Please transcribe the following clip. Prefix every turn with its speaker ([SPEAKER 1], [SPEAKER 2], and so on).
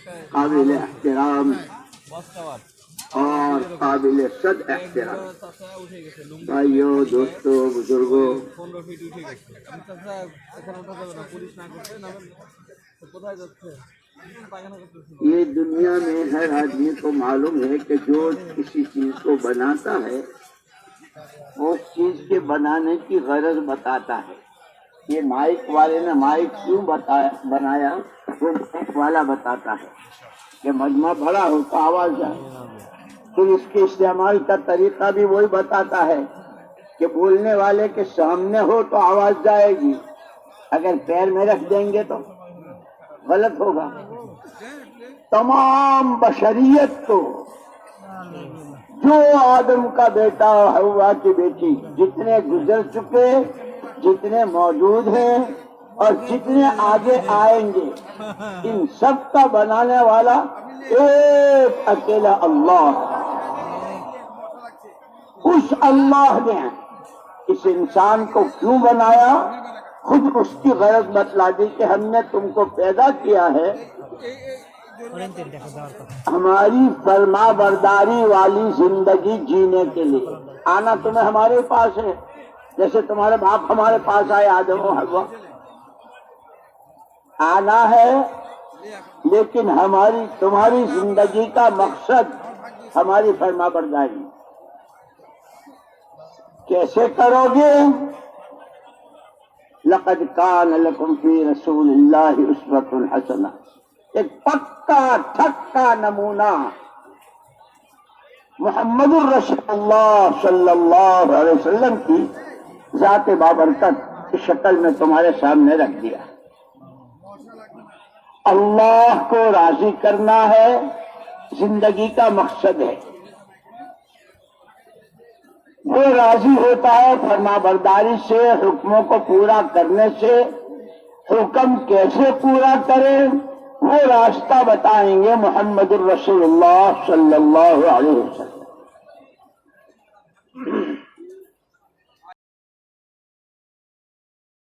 [SPEAKER 1] قابل احترام اور قابل صد احترام بھائیوں، دوستوں، بزرگوں، یہ دنیا میں ہر آدمی کو معلوم ہے کہ جو کسی چیز کو بناتا ہے وہ اس چیز کے بنانے کی غرض بتاتا ہے. یہ مائک والے نے مائک کیوں بنایا، وہ مائک والا بتاتا ہے کہ مجمع بڑا ہو تو آواز جائے. پھر اس کے استعمال کا طریقہ بھی وہی بتاتا ہے کہ بولنے والے کے سامنے ہو تو آواز جائے گی، اگر پیر میں رکھ دیں گے تو غلط ہوگا. تمام بشریت کو، جو آدم کا بیٹا، حوا کی بیٹی، جتنے گزر چکے، جتنے موجود ہیں اور جتنے آگے آئیں گے، ان سب کا بنانے والا ایک اکیلا اللہ. اس اللہ نے اس انسان کو کیوں بنایا، خود اس کی غرض بتلا دی کہ ہم نے تم کو پیدا کیا ہے ہماری فرما برداری والی زندگی جینے کے لیے. آنا تمہیں ہمارے پاس ہے، جیسے تمہارے باپ ہمارے پاس آئے آدم و حوا. آنا ہے، لیکن تمہاری زندگی کا مقصد ہماری فرما برداری. کیسے کرو گے؟ لقد کان لکم فی رسول اللہ اسوۃ حسنہ، ایک پکا ٹھکا نمونہ محمد الرسول اللہ صلی اللہ علیہ وسلم کی ذات بابرکت کی شکل میں تمہارے سامنے رکھ دیا. اللہ کو راضی کرنا ہے، زندگی کا مقصد ہے. وہ راضی ہوتا ہے فرما برداری سے، حکموں کو پورا کرنے سے. حکم کیسے پورا کریں وہ راستہ بتائیں گے محمد الرسول اللہ صلی اللہ علیہ وسلم.